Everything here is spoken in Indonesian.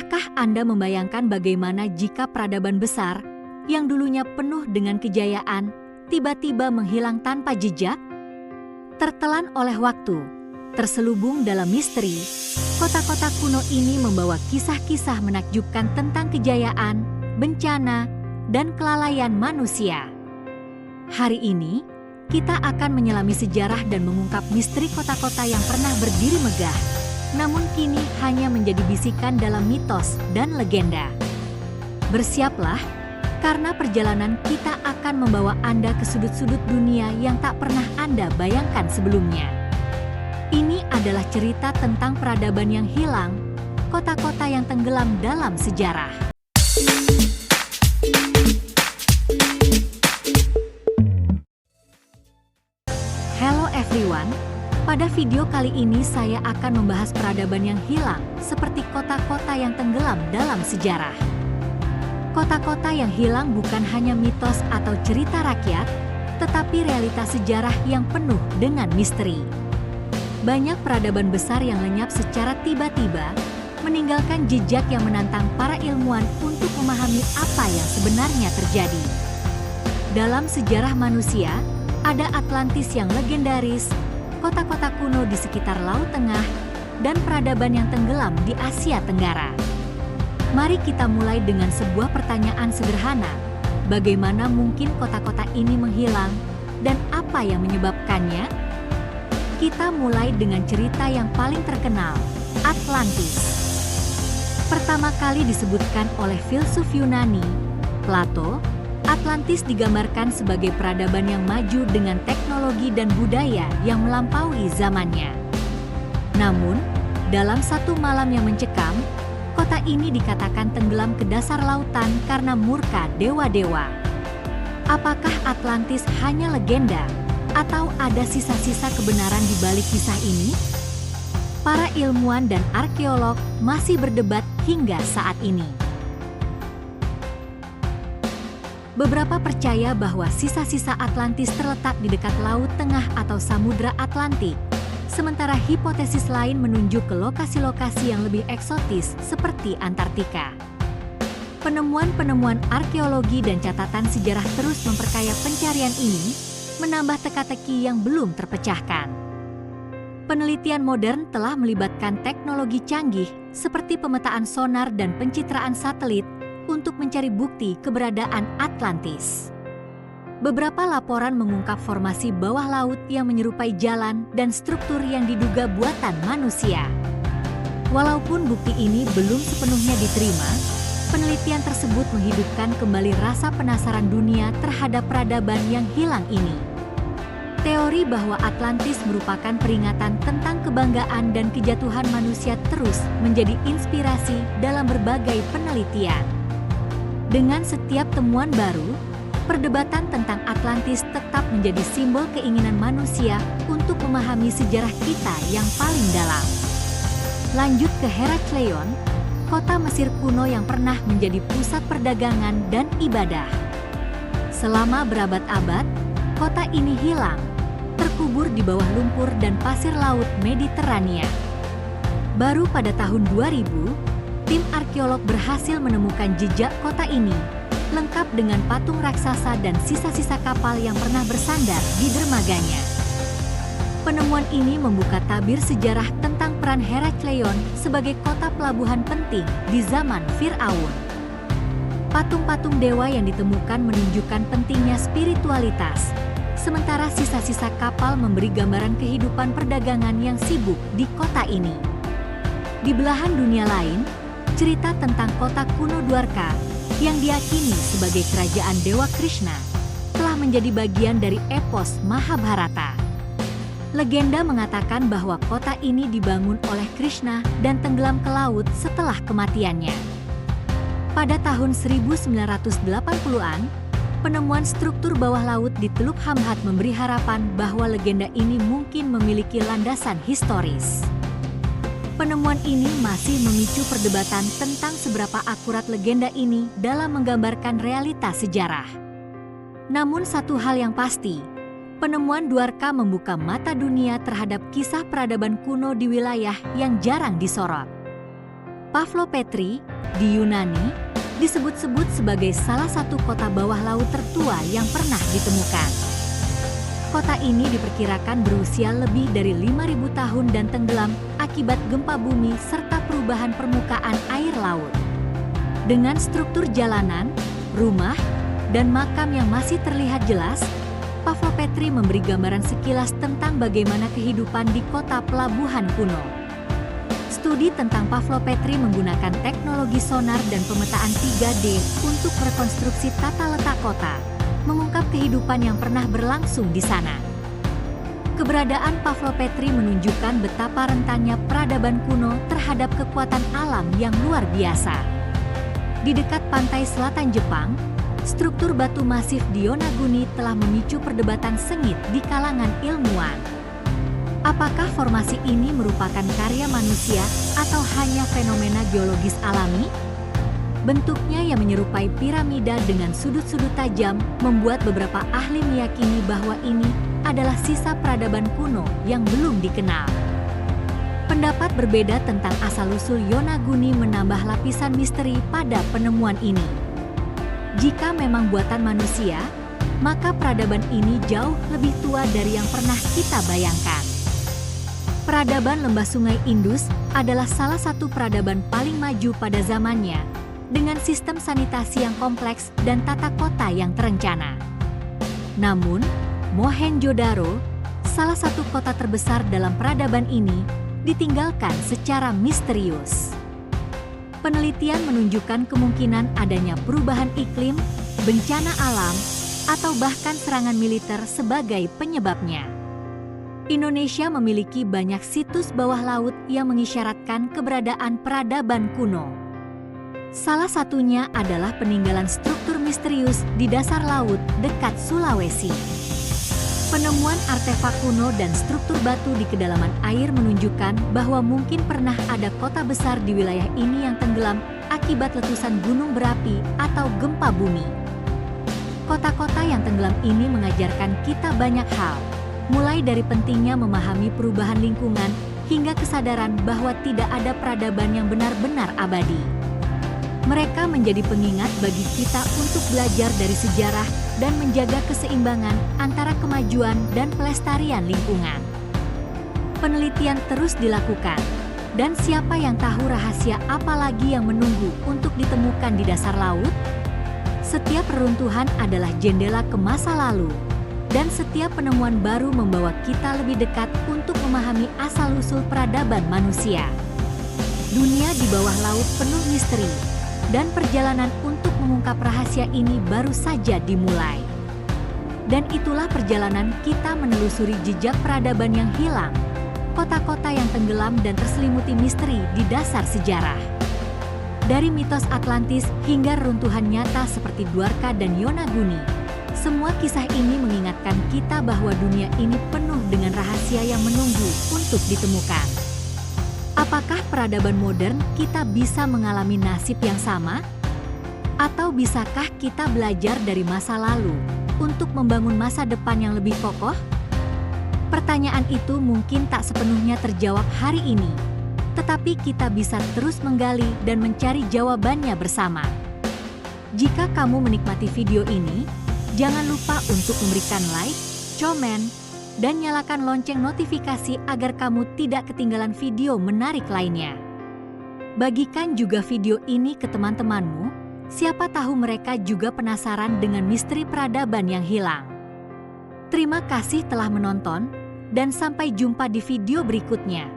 Pernahkah Anda membayangkan bagaimana jika peradaban besar yang dulunya penuh dengan kejayaan tiba-tiba menghilang tanpa jejak? Tertelan oleh waktu, terselubung dalam misteri, kota-kota kuno ini membawa kisah-kisah menakjubkan tentang kejayaan, bencana, dan kelalaian manusia. Hari ini, kita akan menyelami sejarah dan mengungkap misteri kota-kota yang pernah berdiri megah, namun kini hanya menjadi bisikan dalam mitos dan legenda. Bersiaplah, karena perjalanan kita akan membawa Anda ke sudut-sudut dunia yang tak pernah Anda bayangkan sebelumnya. Ini adalah cerita tentang peradaban yang hilang, kota-kota yang tenggelam dalam sejarah. Hello everyone, pada video kali ini saya akan membahas peradaban yang hilang seperti kota-kota yang tenggelam dalam sejarah. Kota-kota yang hilang bukan hanya mitos atau cerita rakyat, tetapi realitas sejarah yang penuh dengan misteri. Banyak peradaban besar yang lenyap secara tiba-tiba, meninggalkan jejak yang menantang para ilmuwan untuk memahami apa yang sebenarnya terjadi. Dalam sejarah manusia, ada Atlantis yang legendaris, kota-kota kuno di sekitar Laut Tengah, dan peradaban yang tenggelam di Asia Tenggara. Mari kita mulai dengan sebuah pertanyaan sederhana. Bagaimana mungkin kota-kota ini menghilang dan apa yang menyebabkannya? Kita mulai dengan cerita yang paling terkenal, Atlantis. Pertama kali disebutkan oleh filsuf Yunani, Plato, Atlantis digambarkan sebagai peradaban yang maju dengan teknologi dan budaya yang melampaui zamannya. Namun, dalam satu malam yang mencekam, kota ini dikatakan tenggelam ke dasar lautan karena murka dewa-dewa. Apakah Atlantis hanya legenda, atau ada sisa-sisa kebenaran di balik kisah ini? Para ilmuwan dan arkeolog masih berdebat hingga saat ini. Beberapa percaya bahwa sisa-sisa Atlantis terletak di dekat Laut Tengah atau Samudra Atlantik. Sementara hipotesis lain menunjuk ke lokasi-lokasi yang lebih eksotis seperti Antartika. Penemuan-penemuan arkeologi dan catatan sejarah terus memperkaya pencarian ini, menambah teka-teki yang belum terpecahkan. Penelitian modern telah melibatkan teknologi canggih seperti pemetaan sonar dan pencitraan satelit untuk mencari bukti keberadaan Atlantis. Beberapa laporan mengungkap formasi bawah laut yang menyerupai jalan dan struktur yang diduga buatan manusia. Walaupun bukti ini belum sepenuhnya diterima, penelitian tersebut menghidupkan kembali rasa penasaran dunia terhadap peradaban yang hilang ini. Teori bahwa Atlantis merupakan peringatan tentang kebanggaan dan kejatuhan manusia terus menjadi inspirasi dalam berbagai penelitian. Dengan setiap temuan baru, perdebatan tentang Atlantis tetap menjadi simbol keinginan manusia untuk memahami sejarah kita yang paling dalam. Lanjut ke Herakleion, kota Mesir kuno yang pernah menjadi pusat perdagangan dan ibadah. Selama berabad-abad, kota ini hilang, terkubur di bawah lumpur dan pasir laut Mediterania. Baru pada tahun 2000, tim arkeolog berhasil menemukan jejak kota ini, lengkap dengan patung raksasa dan sisa-sisa kapal yang pernah bersandar di dermaganya. Penemuan ini membuka tabir sejarah tentang peran Herakleion sebagai kota pelabuhan penting di zaman Firaun. Patung-patung dewa yang ditemukan menunjukkan pentingnya spiritualitas, sementara sisa-sisa kapal memberi gambaran kehidupan perdagangan yang sibuk di kota ini. Di belahan dunia lain, cerita tentang kota kuno Dwarka yang diyakini sebagai kerajaan Dewa Krishna, telah menjadi bagian dari epos Mahabharata. Legenda mengatakan bahwa kota ini dibangun oleh Krishna dan tenggelam ke laut setelah kematiannya. Pada tahun 1980-an, penemuan struktur bawah laut di Teluk Hamhat memberi harapan bahwa legenda ini mungkin memiliki landasan historis. Penemuan ini masih memicu perdebatan tentang seberapa akurat legenda ini dalam menggambarkan realitas sejarah. Namun satu hal yang pasti, penemuan Dwarka membuka mata dunia terhadap kisah peradaban kuno di wilayah yang jarang disorot. Pavlopetri, di Yunani, disebut-sebut sebagai salah satu kota bawah laut tertua yang pernah ditemukan. Kota ini diperkirakan berusia lebih dari 5.000 tahun dan tenggelam akibat gempa bumi serta perubahan permukaan air laut. Dengan struktur jalanan, rumah, dan makam yang masih terlihat jelas, Pavlopetri memberi gambaran sekilas tentang bagaimana kehidupan di kota pelabuhan kuno. Studi tentang Pavlopetri menggunakan teknologi sonar dan pemetaan 3D untuk rekonstruksi tata letak kota, mengungkap kehidupan yang pernah berlangsung di sana. Keberadaan Pavlopetri menunjukkan betapa rentannya peradaban kuno terhadap kekuatan alam yang luar biasa. Di dekat pantai selatan Jepang, struktur batu masif di Yonaguni telah memicu perdebatan sengit di kalangan ilmuwan. Apakah formasi ini merupakan karya manusia atau hanya fenomena geologis alami? Bentuknya yang menyerupai piramida dengan sudut-sudut tajam membuat beberapa ahli meyakini bahwa ini adalah sisa peradaban kuno yang belum dikenal. Pendapat berbeda tentang asal-usul Yonaguni menambah lapisan misteri pada penemuan ini. Jika memang buatan manusia, maka peradaban ini jauh lebih tua dari yang pernah kita bayangkan. Peradaban lembah sungai Indus adalah salah satu peradaban paling maju pada zamannya, dengan sistem sanitasi yang kompleks dan tata kota yang terencana. Namun, Mohenjo-daro, salah satu kota terbesar dalam peradaban ini, ditinggalkan secara misterius. Penelitian menunjukkan kemungkinan adanya perubahan iklim, bencana alam, atau bahkan serangan militer sebagai penyebabnya. Indonesia memiliki banyak situs bawah laut yang mengisyaratkan keberadaan peradaban kuno. Salah satunya adalah peninggalan struktur misterius di dasar laut dekat Sulawesi. Penemuan artefak kuno dan struktur batu di kedalaman air menunjukkan bahwa mungkin pernah ada kota besar di wilayah ini yang tenggelam akibat letusan gunung berapi atau gempa bumi. Kota-kota yang tenggelam ini mengajarkan kita banyak hal, mulai dari pentingnya memahami perubahan lingkungan hingga kesadaran bahwa tidak ada peradaban yang benar-benar abadi. Mereka menjadi pengingat bagi kita untuk belajar dari sejarah dan menjaga keseimbangan antara kemajuan dan pelestarian lingkungan. Penelitian terus dilakukan, dan siapa yang tahu rahasia apa lagi yang menunggu untuk ditemukan di dasar laut? Setiap reruntuhan adalah jendela ke masa lalu, dan setiap penemuan baru membawa kita lebih dekat untuk memahami asal-usul peradaban manusia. Dunia di bawah laut penuh misteri, dan perjalanan untuk mengungkap rahasia ini baru saja dimulai. Dan itulah perjalanan kita menelusuri jejak peradaban yang hilang, kota-kota yang tenggelam dan terselimuti misteri di dasar sejarah. Dari mitos Atlantis hingga reruntuhan nyata seperti Dwarka dan Yonaguni, semua kisah ini mengingatkan kita bahwa dunia ini penuh dengan rahasia yang menunggu untuk ditemukan. Apakah peradaban modern kita bisa mengalami nasib yang sama? Atau bisakah kita belajar dari masa lalu untuk membangun masa depan yang lebih kokoh? Pertanyaan itu mungkin tak sepenuhnya terjawab hari ini, tetapi kita bisa terus menggali dan mencari jawabannya bersama. Jika kamu menikmati video ini, jangan lupa untuk memberikan like, komen, dan nyalakan lonceng notifikasi agar kamu tidak ketinggalan video menarik lainnya. Bagikan juga video ini ke teman-temanmu, siapa tahu mereka juga penasaran dengan misteri peradaban yang hilang. Terima kasih telah menonton, dan sampai jumpa di video berikutnya.